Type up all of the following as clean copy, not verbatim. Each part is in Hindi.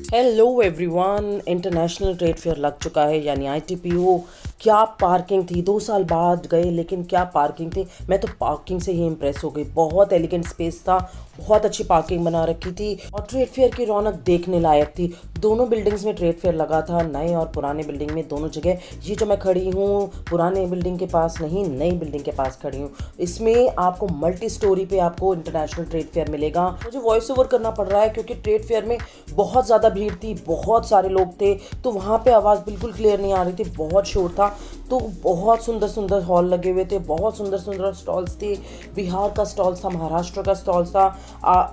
Hello everyone, international trade fair लग चुका है यानी आईटीपीओ। क्या पार्किंग थी, 2 साल बाद गए लेकिन क्या पार्किंग थी। मैं तो पार्किंग से ही इम्प्रेस हो गई। बहुत एलिगेंट स्पेस था, बहुत अच्छी पार्किंग बना रखी थी और ट्रेड फेयर की रौनक देखने लायक थी। दोनों बिल्डिंग्स में ट्रेड फेयर लगा था, नए और पुराने बिल्डिंग में दोनों जगह। ये जो मैं खड़ी हूँ पुराने बिल्डिंग के पास नहीं, नई बिल्डिंग के पास खड़ी हूँ। इसमें आपको मल्टी स्टोरी पे आपको इंटरनेशनल ट्रेड फेयर मिलेगा। मुझे वॉइस ओवर करना पड़ रहा है क्योंकि ट्रेड फेयर में बहुत ज़्यादा भीड़ थी, बहुत सारे लोग थे, तो वहाँ पे आवाज़ बिल्कुल क्लियर नहीं आ रही थी, बहुत शोर था। तो बहुत सुंदर सुंदर हॉल लगे हुए थे, बहुत सुंदर सुंदर स्टॉल्स थे। बिहार का स्टॉल था, महाराष्ट्र का स्टॉल था,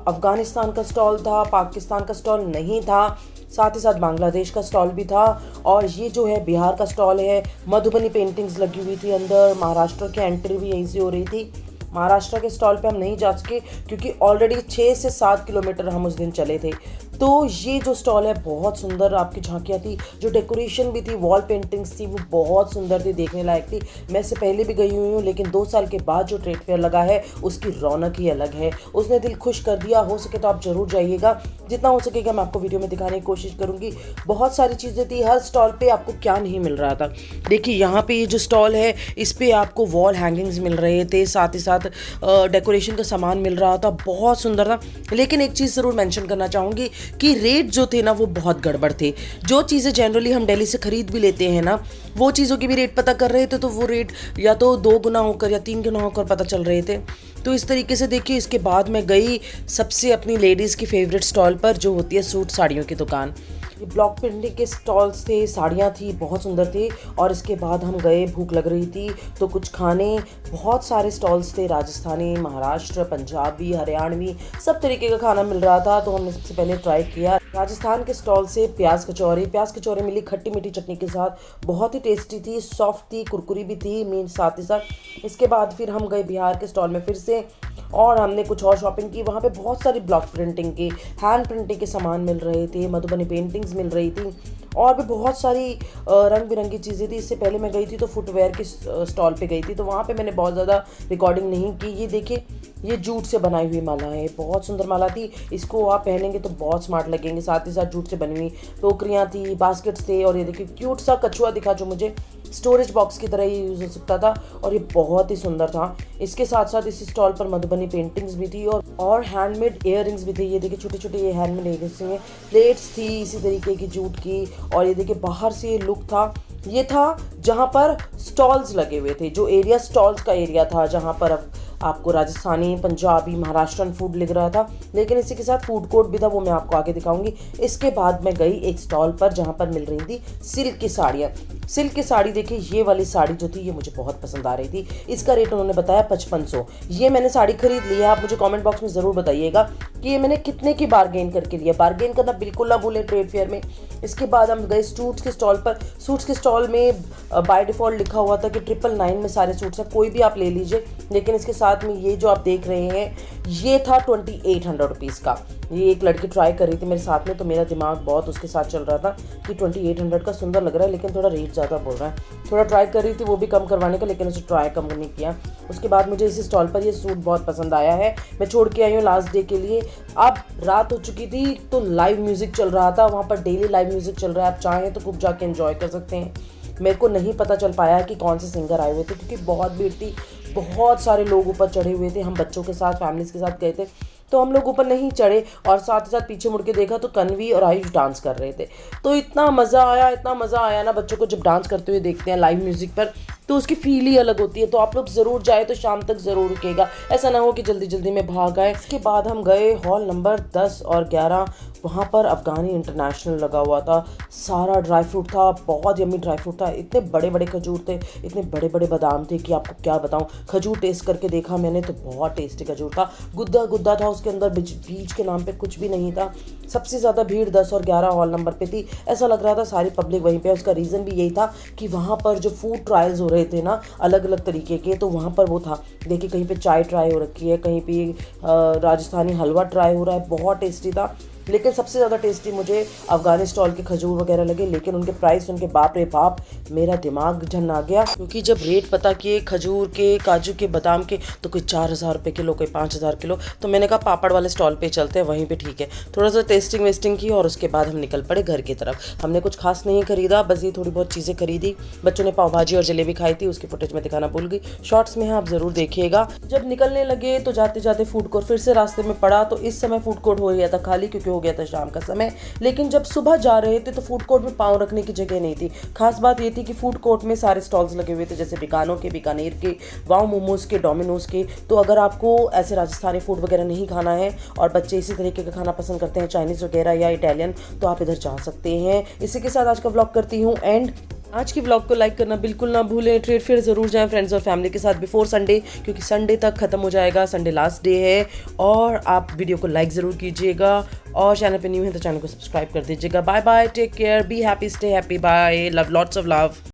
अफगानिस्तान का स्टॉल था, पाकिस्तान का स्टॉल नहीं था, साथ ही साथ बांग्लादेश का स्टॉल भी था। और ये जो है बिहार का स्टॉल है, मधुबनी पेंटिंग्स लगी हुई थी अंदर। महाराष्ट्र की एंट्री भी यहीं से हो रही थी। महाराष्ट्र के स्टॉल पे हम नहीं जा सके क्योंकि ऑलरेडी 6 से 7 किलोमीटर हम उस दिन चले थे। तो ये जो स्टॉल है बहुत सुंदर, आपकी झांकियाँ थी, जो डेकोरेशन भी थी, वॉल पेंटिंग्स थी, वो बहुत सुंदर थी, देखने लायक थी। मैं इससे पहले भी गई हुई हूँ लेकिन 2 साल के बाद जो ट्रेड फेयर लगा है उसकी रौनक ही अलग है। उसने दिल खुश कर दिया। हो सके तो आप जरूर जाइएगा, जितना हो सकेगा मैं आपको वीडियो में दिखाने की कोशिश करूँगी। बहुत सारी चीज़ें थी हर स्टॉल पर। आपको क्या नहीं मिल रहा था, देखिए यहाँ पे ये जो स्टॉल है इस पर आपको वॉल हैंगिंग्स मिल रहे थे, साथ ही साथ डेकोरेशन का सामान मिल रहा था, बहुत सुंदर था। लेकिन एक चीज़ ज़रूर मेंशन करना चाहूँगी कि रेट जो थे ना वो बहुत गड़बड़ थे। जो चीज़ें जनरली हम दिल्ली से ख़रीद भी लेते हैं ना, वो चीज़ों की भी रेट पता कर रहे थे तो वो रेट या तो 2 गुना होकर या 3 गुना होकर पता चल रहे थे। तो इस तरीके से देखिए, इसके बाद मैं गई सबसे अपनी लेडीज़ की फेवरेट स्टॉल पर, जो होती है सूट साड़ियों की दुकान। ये ब्लॉक प्रिंटिंग के स्टॉल्स थे, साड़ियाँ थी, बहुत सुंदर थी। और इसके बाद हम गए, भूख लग रही थी तो कुछ खाने, बहुत सारे स्टॉल्स थे, राजस्थानी, महाराष्ट्र, पंजाबी, हरियाणवी, सब तरीके का खाना मिल रहा था। तो हमने सबसे पहले ट्राई किया राजस्थान के स्टॉल से प्याज कचौरी मिली खट्टी मीठी चटनी के साथ, बहुत ही टेस्टी थी, सॉफ्ट थी, कुरकुरी भी थी मीन साथ ही साथ। इसके बाद फिर हम गए बिहार के स्टॉल में फिर से और हमने कुछ और शॉपिंग की। वहाँ पे बहुत सारी ब्लॉक प्रिंटिंग के, हैंड प्रिंटिंग के सामान मिल रहे थे, मधुबनी पेंटिंग्स मिल रही थी और भी बहुत सारी रंग बिरंगी चीज़ें थी। इससे पहले मैं गई थी तो फुटवेयर के स्टॉल पे गई थी, तो वहाँ पे मैंने बहुत ज़्यादा रिकॉर्डिंग नहीं की। ये देखिए, ये जूट से बनाई हुई माला है, बहुत सुंदर माला थी। इसको आप पहनेंगे तो बहुत स्मार्ट लगेंगे। साथ ही साथ जूट से बनी हुई टोकरियाँ थी, बास्केट्स थे और ये देखिए क्यूट सा कछुआ दिखा जो मुझे स्टोरेज बॉक्स की तरह ही यूज़ हो सकता था और ये बहुत ही सुंदर था। इसके साथ साथ इस स्टॉल पर मधुबनी पेंटिंग्स भी थी और हैंडमेड इयररिंग्स भी थे। ये देखिए छोटे छोटे ये हैंडमेड इयररिंग्स में प्लेट्स थी इसी तरीके की जूट की। और ये देखिए बाहर से ये लुक था। ये था जहाँ पर स्टॉल्स लगे हुए थे, जो एरिया स्टॉल्स का एरिया था, जहाँ पर आपको राजस्थानी, पंजाबी, महाराष्ट्रन फूड लिख रहा था। लेकिन इसी के साथ फूड कोर्ट भी था, वो मैं आपको आगे दिखाऊंगी। इसके बाद मैं गई एक स्टॉल पर जहाँ पर मिल रही थी सिल्क की साड़ियाँ। सिल्क की साड़ी देखिए, ये वाली साड़ी जो थी ये मुझे बहुत पसंद आ रही थी। इसका रेट उन्होंने बताया 5500। ये मैंने साड़ी खरीद ली है। आप मुझे कमेंट बॉक्स में ज़रूर बताइएगा कि ये मैंने कितने की बार्गेन करके लिया। बार्गेन करना बिल्कुल ना भूलें ट्रेड फेयर में। इसके बाद हम गए सूट्स के स्टॉल पर। सूट्स के स्टॉल में बाय डिफ़ॉल्ट लिखा हुआ था कि 999 में सारे सूट्स हैं, कोई भी आप ले लीजिए। लेकिन इसके साथ में ये जो आप देख रहे हैं ये था 2800 रुपीज़ का। ये एक लड़की ट्राई कर रही थी मेरे साथ में, तो मेरा दिमाग बहुत उसके साथ चल रहा था कि 2800 का सुंदर लग रहा है लेकिन थोड़ा रेट ज़्यादा बोल रहा है। थोड़ा ट्राई कर रही थी वो भी कम करवाने का, लेकिन उसे ट्राई कम नहीं किया। उसके बाद मुझे इस स्टॉल पर ये सूट बहुत पसंद आया है। मैं छोड़ के आई हूँ लास्ट डे के लिए। अब रात हो चुकी थी तो लाइव म्यूज़िक चल रहा था, वहाँ पर डेली लाइव म्यूज़िक चल रहा है। आप चाहें तो खूब जाके एंजॉय कर सकते हैं। मेरे को नहीं पता चल पाया कि कौन से सिंगर आए हुए थे क्योंकि बहुत भीड़ थी, बहुत सारे लोग ऊपर चढ़े हुए थे। हम बच्चों के साथ, फैमिलीज़ के साथ गए थे तो हम लोग ऊपर नहीं चढ़े। और साथ ही साथ पीछे मुड़ के देखा तो कन्वी और आयुष डांस कर रहे थे। तो इतना मज़ा आया ना बच्चों को जब डांस करते हुए देखते हैं लाइव म्यूज़िक पर, तो उसकी फील ही अलग होती है। तो आप लोग ज़रूर जाए तो शाम तक ज़रूर रुकेगा, ऐसा ना हो कि जल्दी जल्दी में भाग आए। इसके बाद हम गए हॉल नंबर 10 और 11। वहाँ पर अफ़गानी इंटरनेशनल लगा हुआ था, सारा ड्राई फ्रूट था, बहुत यम्मी ड्राई फ्रूट था। इतने बड़े बड़े खजूर थे, इतने बड़े बड़े बादाम थे कि आपको क्या बताऊँ। खजूर टेस्ट करके देखा मैंने तो बहुत टेस्टी खजूर था, गुद्दा गुद्दा था, उसके अंदर बीज के नाम पे कुछ भी नहीं था। सबसे ज़्यादा भीड़ 10 और 11 हॉल नंबर पे थी। ऐसा लग रहा था सारी पब्लिक वहीं पे। उसका रीज़न भी यही था कि वहाँ पर जो फूड ट्रायल्स हो रहे थे ना अलग अलग तरीके के, तो वहाँ पर वो था। देखिए कहीं पे चाय ट्राई हो रखी है, कहीं पे राजस्थानी हलवा ट्राई हो रहा है, बहुत टेस्टी था। लेकिन सबसे ज़्यादा टेस्टी मुझे अफगानी स्टॉल के खजूर वगैरह लगे, लेकिन उनके प्राइस उनके बाप रे बाप, मेरा दिमाग झन आ गया। क्योंकि जब रेट पता किए खजूर के, काजू के, बादाम के, तो कोई 4,000 रुपये किलो, कोई 5,000 किलो। तो मैंने कहा पापड़ वाले स्टॉल पे चलते हैं, वहीं पे ठीक है। थोड़ा सा टेस्टिंग वेस्टिंग की और उसके बाद हम निकल पड़े घर की तरफ। हमने कुछ खास नहीं खरीदा, बस ये थोड़ी बहुत चीज़ें खरीदी। बच्चों ने पाव भाजी और जलेबी खाई थी, उसकी फुटेज में दिखाना भूल गई, शॉर्ट्स में है, आप ज़रूर देखिएगा। जब निकलने लगे तो जाते जाते फूड कोर्ट फिर से रास्ते में पड़ा, तो इस समय फूड कोर्ट हो गया था खाली, क्योंकि हो गया था शाम का समय। लेकिन जब सुबह जा रहे थे तो फूड कोर्ट में पाँव रखने की जगह नहीं थी। खास बात ये थी कि फूड कोर्ट में सारे स्टॉल्स लगे हुए थे, जैसे बिकानों के, बीकानेर के, वाव मोमोज़ के, डोमिनोज़ के। तो अगर आपको ऐसे राजस्थानी फूड वगैरह नहीं खाना है और बच्चे इसी तरीके का खाना पसंद करते हैं, चाइनीज़ वगैरह या इटालियन, तो आप इधर जा सकते हैं। इसी के साथ आज का व्लॉग करती हूँ एंड। आज की व्लॉग को लाइक करना बिल्कुल ना भूलें। ट्रेड फेयर ज़रूर जाएं फ्रेंड्स और फैमिली के साथ बिफोर संडे, क्योंकि संडे तक ख़त्म हो जाएगा, संडे लास्ट डे है। और आप वीडियो को लाइक ज़रूर कीजिएगा और चैनल पे न्यू है तो चैनल को सब्सक्राइब कर दीजिएगा। Bye bye, take care, be happy, stay happy, bye, love, lots of love.